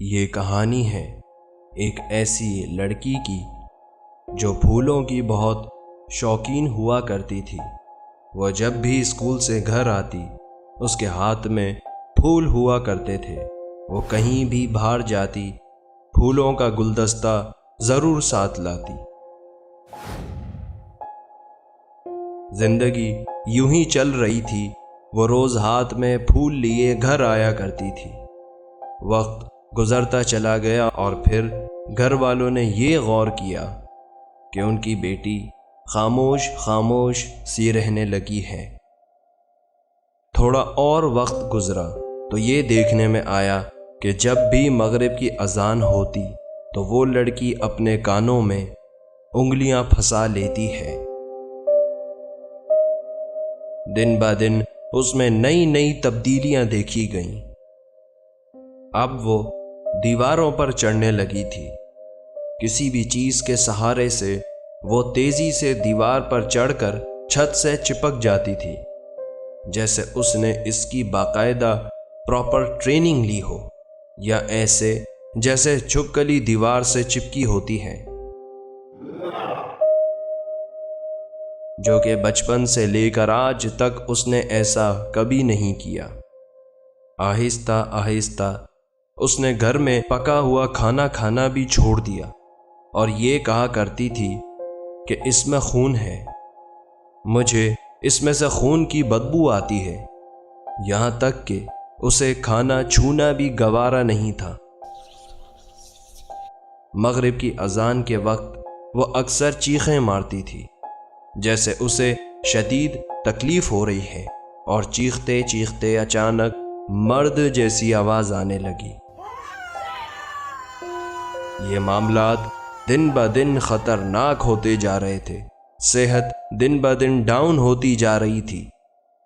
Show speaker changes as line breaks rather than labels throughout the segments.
یہ کہانی ہے ایک ایسی لڑکی کی جو پھولوں کی بہت شوقین ہوا کرتی تھی۔ وہ جب بھی اسکول سے گھر آتی اس کے ہاتھ میں پھول ہوا کرتے تھے۔ وہ کہیں بھی باہر جاتی پھولوں کا گلدستہ ضرور ساتھ لاتی۔ زندگی یوں ہی چل رہی تھی۔ وہ روز ہاتھ میں پھول لیے گھر آیا کرتی تھی۔ وقت گزرتا چلا گیا اور پھر گھر والوں نے یہ غور کیا کہ ان کی بیٹی خاموش خاموش سی رہنے لگی ہے۔ تھوڑا اور وقت گزرا تو یہ دیکھنے میں آیا کہ جب بھی مغرب کی اذان ہوتی تو وہ لڑکی اپنے کانوں میں انگلیاں پھنسا لیتی ہے۔ دن بہ دن اس میں نئی نئی تبدیلیاں دیکھی گئیں۔ اب وہ دیواروں پر چڑھنے لگی تھی۔ کسی بھی چیز کے سہارے سے وہ تیزی سے دیوار پر چڑھ کر چھت سے چپک جاتی تھی، جیسے اس نے اس کی باقاعدہ پراپر ٹریننگ لی ہو، یا ایسے جیسے چھپکلی دیوار سے چپکی ہوتی ہے، جو کہ بچپن سے لے کر آج تک اس نے ایسا کبھی نہیں کیا۔ آہستہ آہستہ اس نے گھر میں پکا ہوا کھانا کھانا بھی چھوڑ دیا اور یہ کہا کرتی تھی کہ اس میں خون ہے، مجھے اس میں سے خون کی بدبو آتی ہے، یہاں تک کہ اسے کھانا چھونا بھی گوارا نہیں تھا۔ مغرب کی اذان کے وقت وہ اکثر چیخیں مارتی تھی، جیسے اسے شدید تکلیف ہو رہی ہے، اور چیختے چیختے اچانک مرد جیسی آواز آنے لگی۔ یہ معاملات دن بہ دن خطرناک ہوتے جا رہے تھے۔ صحت دن بہ دن ڈاؤن ہوتی جا رہی تھی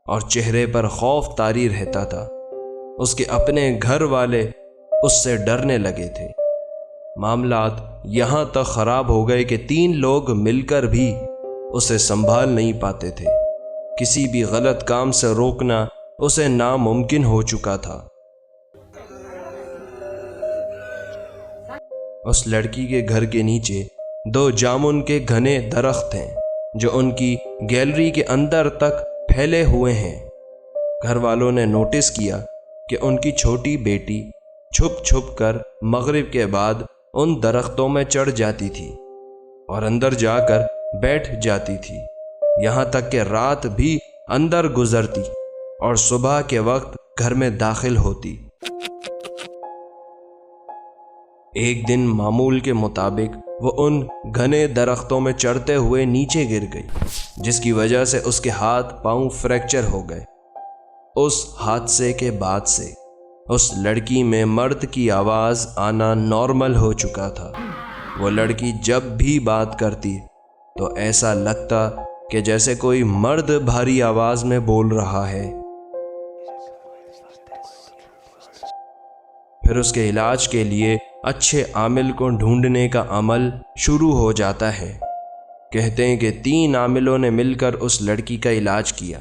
اور چہرے پر خوف طاری رہتا تھا۔ اس کے اپنے گھر والے اس سے ڈرنے لگے تھے۔ معاملات یہاں تک خراب ہو گئے کہ 3 لوگ مل کر بھی اسے سنبھال نہیں پاتے تھے۔ کسی بھی غلط کام سے روکنا اسے ناممکن ہو چکا تھا۔ اس لڑکی کے گھر کے نیچے 2 جامن کے گھنے درخت ہیں جو ان کی گیلری کے اندر تک پھیلے ہوئے ہیں۔ گھر والوں نے نوٹس کیا کہ ان کی چھوٹی بیٹی چھپ چھپ کر مغرب کے بعد ان درختوں میں چڑھ جاتی تھی اور اندر جا کر بیٹھ جاتی تھی، یہاں تک کہ رات بھی اندر گزرتی اور صبح کے وقت گھر میں داخل ہوتی۔ ایک دن معمول کے مطابق وہ ان گھنے درختوں میں چڑھتے ہوئے نیچے گر گئی، جس کی وجہ سے اس کے ہاتھ پاؤں فریکچر ہو گئے۔ اس حادثے کے بعد سے اس لڑکی میں مرد کی آواز آنا نارمل ہو چکا تھا۔ وہ لڑکی جب بھی بات کرتی تو ایسا لگتا کہ جیسے کوئی مرد بھاری آواز میں بول رہا ہے۔ پھر اس کے علاج کے لیے اچھے عامل کو ڈھونڈنے کا عمل شروع ہو جاتا ہے۔ کہتے ہیں کہ 3 عاملوں نے مل کر اس لڑکی کا علاج کیا۔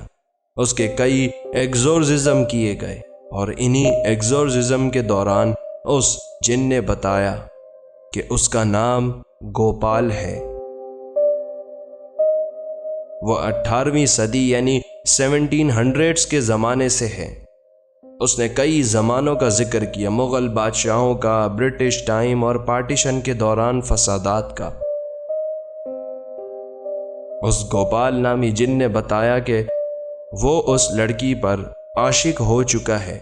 اس کے کئی ایگزورسزم کیے گئے اور انہی ایگزورسزم کے دوران اس جن نے بتایا کہ اس کا نام گوپال ہے۔ وہ 18ویں صدی یعنی 1700s کے زمانے سے ہے۔ اس نے کئی زمانوں کا ذکر کیا، مغل بادشاہوں کا، برٹش ٹائم اور پارٹیشن کے دوران فسادات کا۔ اس گوپال نامی جن نے بتایا کہ وہ اس لڑکی پر عاشق ہو چکا ہے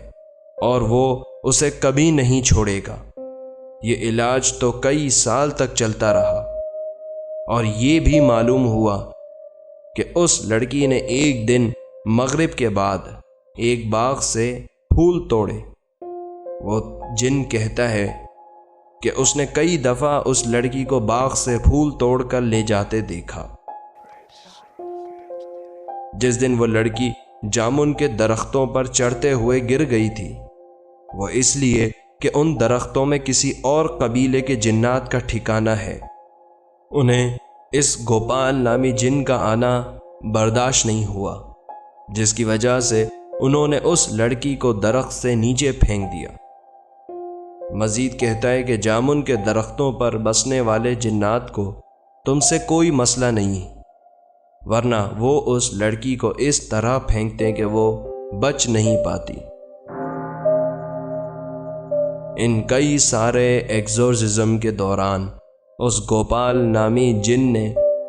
اور وہ اسے کبھی نہیں چھوڑے گا۔ یہ علاج تو کئی سال تک چلتا رہا اور یہ بھی معلوم ہوا کہ اس لڑکی نے ایک دن مغرب کے بعد ایک باغ سے پھول توڑے۔ وہ جن کہتا ہے کہ اس نے کئی دفعہ اس لڑکی کو باغ سے پھول توڑ کر لے جاتے دیکھا۔ جس دن وہ لڑکی جامن کے درختوں پر چڑھتے ہوئے گر گئی تھی، وہ اس لیے کہ ان درختوں میں کسی اور قبیلے کے جنات کا ٹھکانہ ہے۔ انہیں اس گوپال نامی جن کا آنا برداشت نہیں ہوا، جس کی وجہ سے انہوں نے اس لڑکی کو درخت سے نیچے پھینک دیا۔ مزید کہتا ہے کہ جامن کے درختوں پر بسنے والے جنات کو تم سے کوئی مسئلہ نہیں، ورنہ وہ اس لڑکی کو اس طرح پھینکتے کہ وہ بچ نہیں پاتی۔ ان کئی سارے ایگزورسزم کے دوران اس گوپال نامی جن نے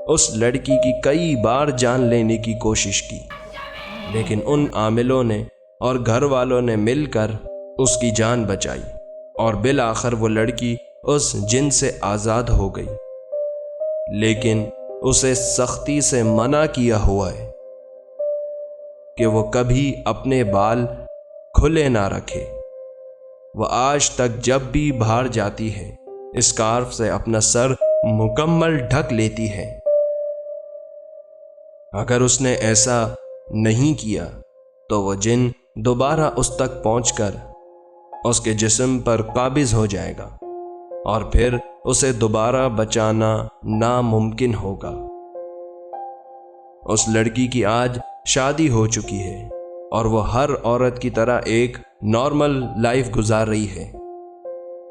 اس لڑکی کی کئی بار جان لینے کی کوشش کی، لیکن ان عاملوں نے اور گھر والوں نے مل کر اس کی جان بچائی، اور بالآخر وہ لڑکی اس جن سے آزاد ہو گئی، لیکن اسے سختی سے منع کیا ہوا ہے کہ وہ کبھی اپنے بال کھلے نہ رکھے۔ وہ آج تک جب بھی باہر جاتی ہے اسکارف سے اپنا سر مکمل ڈھک لیتی ہے۔ اگر اس نے ایسا نہیں کیا تو وہ جن دوبارہ اس تک پہنچ کر اس کے جسم پر قابض ہو جائے گا، اور پھر اسے دوبارہ بچانا ناممکن ہوگا۔ اس لڑکی کی آج شادی ہو چکی ہے اور وہ ہر عورت کی طرح ایک نارمل لائف گزار رہی ہے،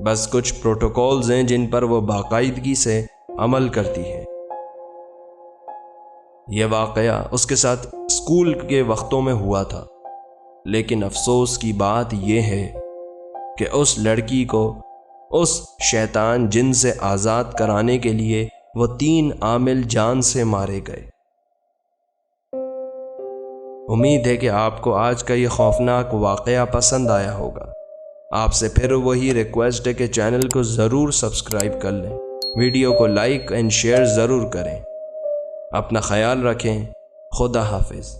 بس کچھ پروٹوکولز ہیں جن پر وہ باقاعدگی سے عمل کرتی ہے۔ یہ واقعہ اس کے ساتھ اسکول کے وقتوں میں ہوا تھا، لیکن افسوس کی بات یہ ہے کہ اس لڑکی کو اس شیطان جن سے آزاد کرانے کے لیے وہ 3 عامل جان سے مارے گئے۔ امید ہے کہ آپ کو آج کا یہ خوفناک واقعہ پسند آیا ہوگا۔ آپ سے پھر وہی ریکویسٹ ہے کہ چینل کو ضرور سبسکرائب کر لیں، ویڈیو کو لائک اینڈ شیئر ضرور کریں۔ اپنا خیال رکھیں۔ خدا حافظ۔